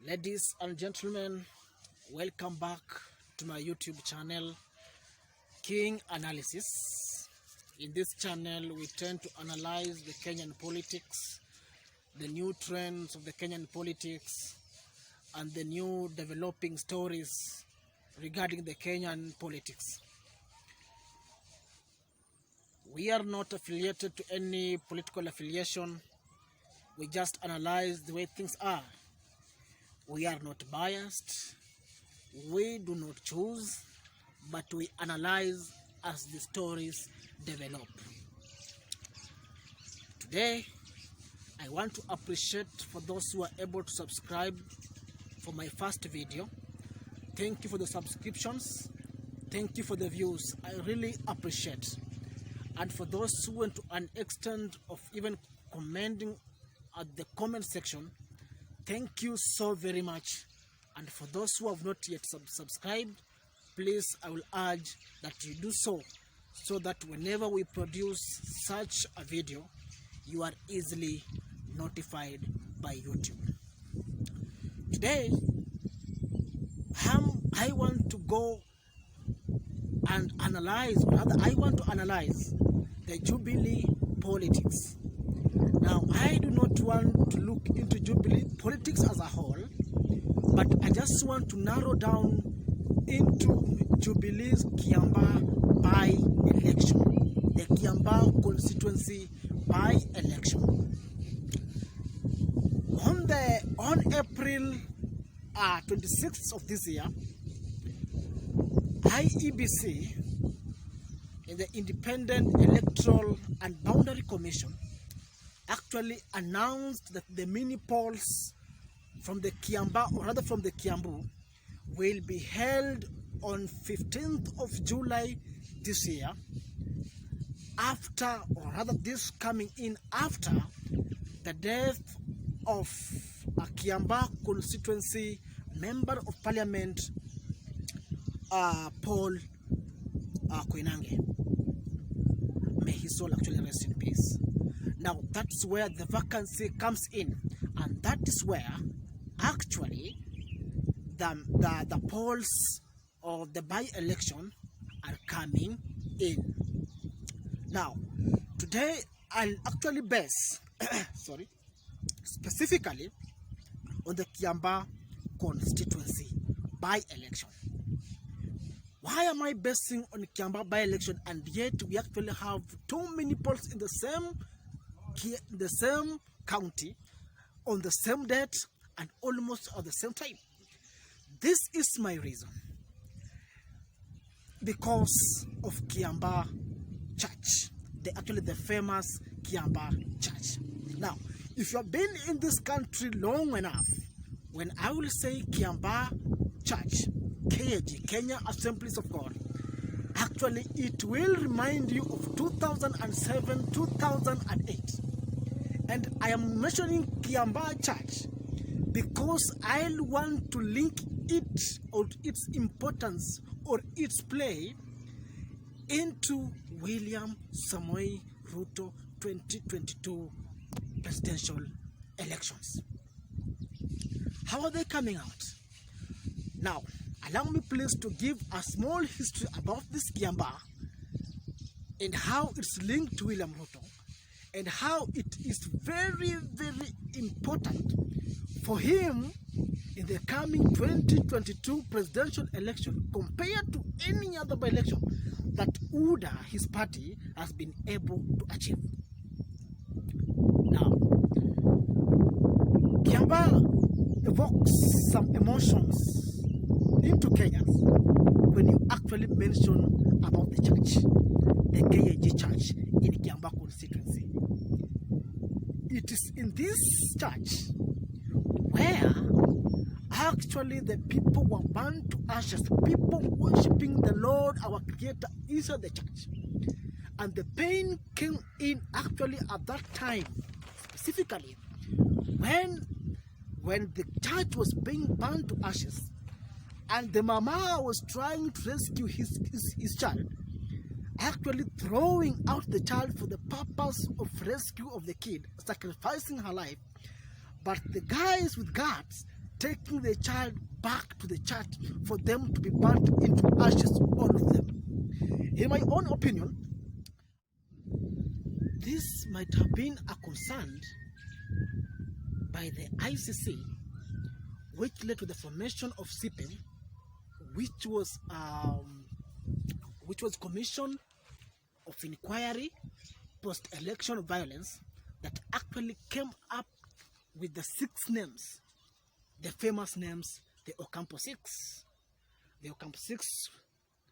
Ladies and gentlemen, welcome back to my YouTube channel, King Analysis. In this channel, we tend to analyze the Kenyan politics, the new trends of the Kenyan politics, and the new developing stories regarding the Kenyan politics. We are not affiliated to any political affiliation. We just analyze the way things are. We are not biased. We do not choose, but we analyze as the stories develop. Today, I want to appreciate for those who are able to subscribe for my first video. Thank you for the subscriptions. Thank you for the views. I really appreciate. And for those who went to an extent of even commenting at the comment section, thank you so very much. And for those who have not yet subscribed, please, I will urge that you do so that whenever we produce such a video, you are easily notified by YouTube. Today, I want to go and analyze, rather I want to analyze the Jubilee politics. Now, I do not want to look into Jubilee politics as a whole, but I just want to narrow down into Jubilee's Kiambaa by-election, the Kiambaa constituency by-election. On April 26th of this year, IEBC, in the Independent Electoral and Boundary Commission, actually announced that the mini polls from the Kiambaa, or rather from the Kiambu, will be held on 15th of July this year, after, or rather this coming in after the death of a Kiambaa constituency member of parliament, Paul Koinange. May his soul actually rest in peace. Now, that's where the vacancy comes in, and that is where actually the polls of the by-election are coming in. Now, today I'll actually base specifically on the Kiambaa constituency by-election. Why am I basing on Kiambaa by-election, and yet we actually have too many polls in the same county on the same date and almost at the same time? This is my reason. Because of Kiambaa Church, the famous Kiambaa Church. Now, if you have been in this country long enough, when I will say Kiambaa Church, KAG, Kenya Assemblies of God, actually it will remind you of 2007, 2008. And I am mentioning Kiambaa Church because I want to link it, or its importance or its play, into William Samoei Ruto 2022 presidential elections. How are they coming out? Now, allow me please to give a small history about this Kiambaa and how it's linked to William Ruto, and how it is very, very important for him in the coming 2022 presidential election compared to any other by-election that UDA, his party, has been able to achieve. Now, Kiambaa evokes some emotions into Kenyans when you actually mention about the church, the KAG church in Kiambaa constituency. It is in this church where actually the people were burned to ashes, people worshipping the Lord, our Creator, inside the church. And the pain came in actually at that time, specifically when the church was being burned to ashes, and the mama was trying to rescue his child, actually throwing out the child for the purpose of rescue of the kid, sacrificing her life. But the guys with guards taking the child back to the church for them to be burnt into ashes, all of them. In my own opinion, this might have been a concern by the ICC, which led to the formation of CPIM, which was Commission of Inquiry Post-Election Violence, that actually came up with the 6 names, the famous names, the Ocampo 6. The Ocampo 6,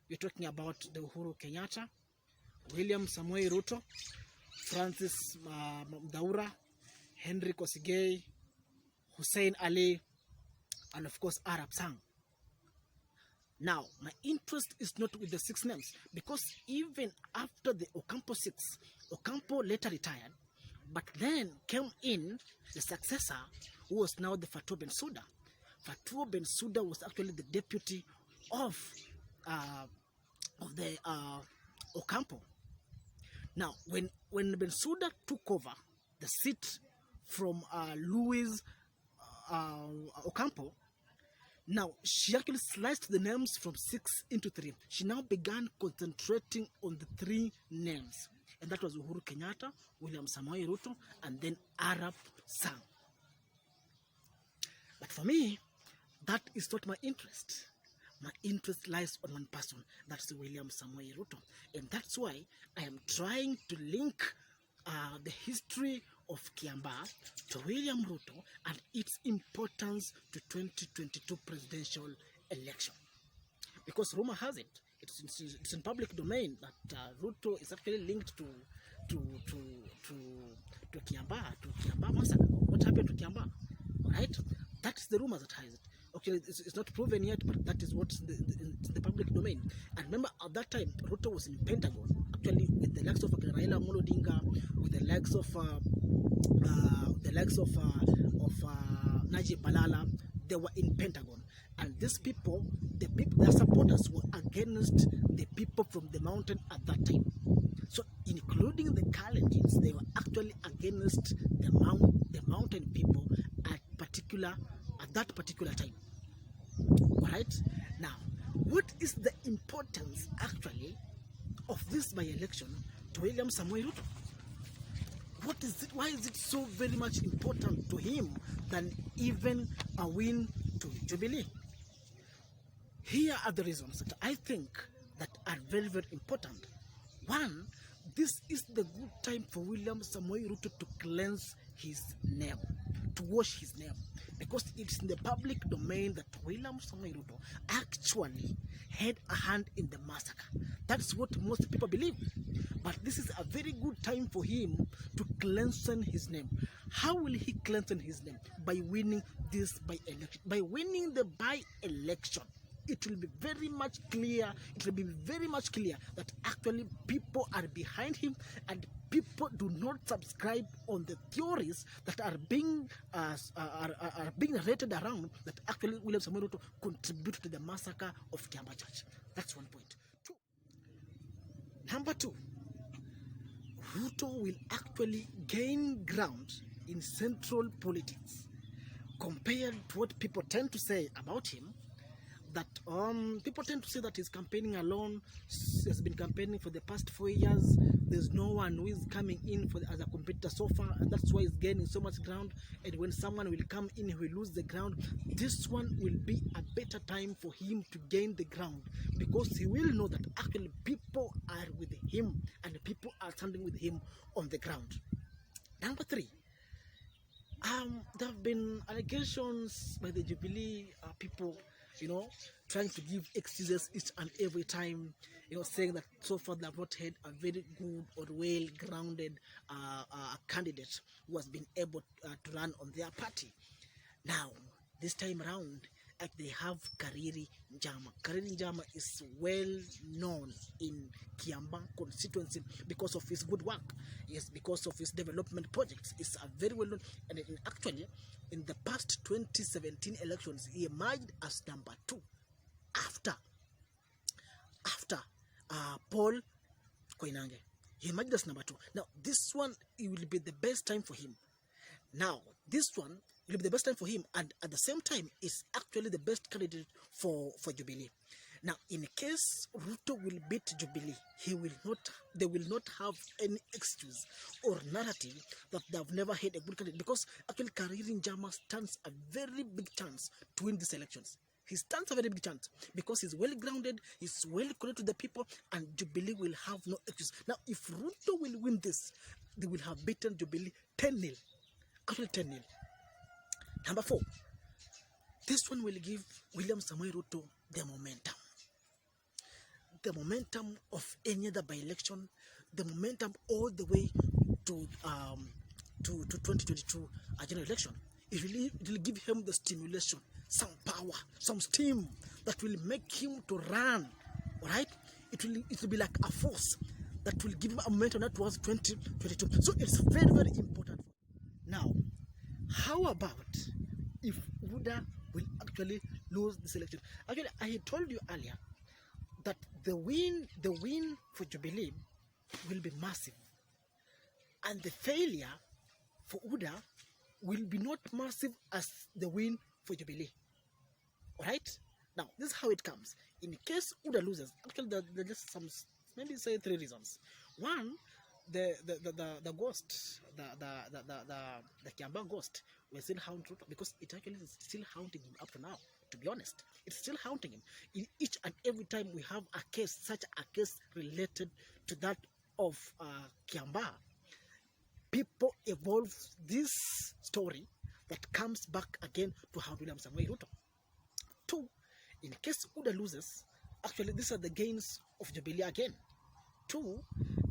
we're talking about the Uhuru Kenyatta, William Samoei Ruto, Francis Mdaura, Henry Kosigei, Hussein Ali, and of course Arab Sang. Now, my interest is not with the 6 names, because even after the Ocampo 6, Ocampo later retired, but then came in the successor, who was now the Fatou Bensouda. Fatou Bensouda was actually the deputy of the Ocampo. Now, when Bensouda took over the seat from Louis Ocampo, now she actually sliced the names from 6 into 3. She now began concentrating on the 3 names, and that was Uhuru Kenyatta, William Samoei Ruto, and then Arab Sang. But for me, that is not my interest. My interest lies on one person, that's William Samoei Ruto. And that's why I am trying to link the history of Kiambaa to William Ruto and its importance to 2022 presidential election. Because rumor has it, it's in public domain that Ruto is actually linked to Kiambaa massacre. What happened to Kiambaa? Alright? That's the rumor that has it. Okay, it's not proven yet, but that is what's in the public domain. And remember, at that time, Ruto was in Pentagon, actually with the likes of Raila Amolo Odinga, with the likes of Najib Balala. They were in Pentagon, and these people, their supporters were against the people from the mountain at that time. So, including the Kalenjins, they were actually against the mountain people at that particular time. Alright? Now, what is the importance actually of this by-election to William Samoei Ruto? What is it? Why is it so very much important to him than even a win to Jubilee? Here are the reasons that I think that are very, very important. One, this is the good time for William Samoei Ruto to cleanse his name, to wash his name, because it's in the public domain that William Samoei Ruto actually had a hand in the massacre. That's what most people believe. But this is a very good time for him to cleanse his name. How will he cleanse his name? By winning this by-election. By winning the by-election, it will be very much clear. It will be very much clear that actually people are behind him, and people do not subscribe on the theories that are being rated around that actually William Samoei Ruto contributed to the massacre of Kiambaa Church. That's one point. Number 2, Ruto will actually gain ground in central politics compared to what people tend to say about him. That people tend to say that he's campaigning alone. He has been campaigning for the past 4 years. There's no one who is coming in as a competitor so far, and that's why he's gaining so much ground. And when someone will come in, he will lose the ground. This one will be a better time for him to gain the ground, because he will know that actually people are with him and people are standing with him on the ground. Number 3, there have been allegations by the Jubilee people, trying to give excuses each and every time, saying that so far they have not had a very good or well-grounded candidate who has been able to run on their party. Now, this time around, they have Kariri Njama. Kariri Njama is well known in Kiambaa constituency because of his good work. Yes, because of his development projects. It's a very well known, and actually, in the past 2017 elections, he emerged as number 2 after Paul Koinange. He emerged as number 2. Now, this one, it will be the best time for him. Now, this one, It will be the best time for him, and at the same time, is actually the best candidate for Jubilee. Now, in case Ruto will beat Jubilee, they will not have any excuse or narrative that they have never had a good candidate, because actually Kariri Njama stands a very big chance to win these elections. He stands a very big chance because he's well grounded, he's well connected to the people, and Jubilee will have no excuse. Now, if Ruto will win this, they will have beaten Jubilee 10-0. Actually 10-0. Number 4, this one will give William Samoei Ruto the momentum of any other by-election, the momentum all the way to 2022 general election. It will give him the stimulation, some power, some steam that will make him to run. All right, it will be like a force that will give him a momentum that was 2022. So it's very, very important. Now, how about if UDA will actually lose this election? Actually, I told you earlier that the win for Jubilee will be massive, and the failure for UDA will be not massive as the win for Jubilee. All right? Now, this is how it comes. In case UDA loses, actually there are just some, maybe say 3 reasons. One, the ghost, the Kiambaa ghost will still haunt Ruto, because it actually is still haunting him up to now. To be honest, it's still haunting him. In each and every time we have a case, such a case related to that of Kiambaa, people evolve this story that comes back again to how William Samoei Ruto. 2, in case UDA loses, actually these are the gains of Jubilee again. 2,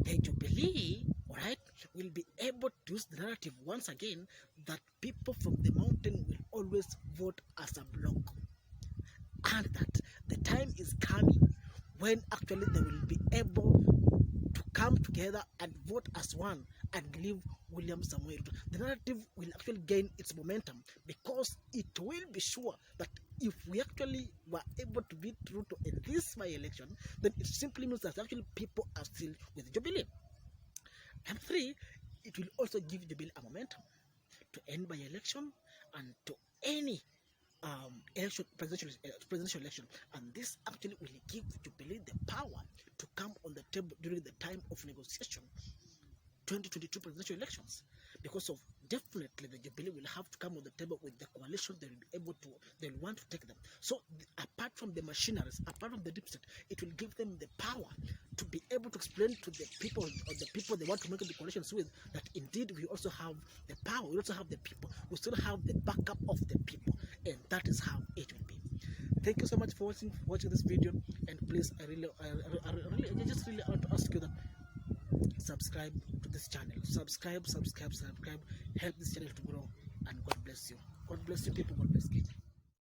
the Jubilee, right, will be able to use the narrative once again that people from the mountain will always vote as a bloc, and that the time is coming when actually they will be able to come together and vote as one and leave William Samoei Ruto. The narrative will actually gain its momentum, because it will be sure that if we actually were able to beat Ruto in this by-election, then it simply means that actually people are still with Jubilee. And 3, it will also give Jubilee a momentum to end by-election and to any presidential election, and this actually will give Jubilee the power to come on the table during the time of negotiation 2022 presidential elections, because of definitely the Jubilee will have to come on the table with the coalition. They will be able to, they will want to take them. So apart from the machineries, apart from the deep state, it will give them the power to be able to explain to the people, or the people they want to make the coalitions with, that indeed we also have the power, we also have the people, we still have the backup of the people, and that is how it will be. Thank you so much for watching this video, and please, I just really want to ask you that subscribe to this channel. Subscribe. Help this channel to grow, and God bless you. God bless you, people. God bless you.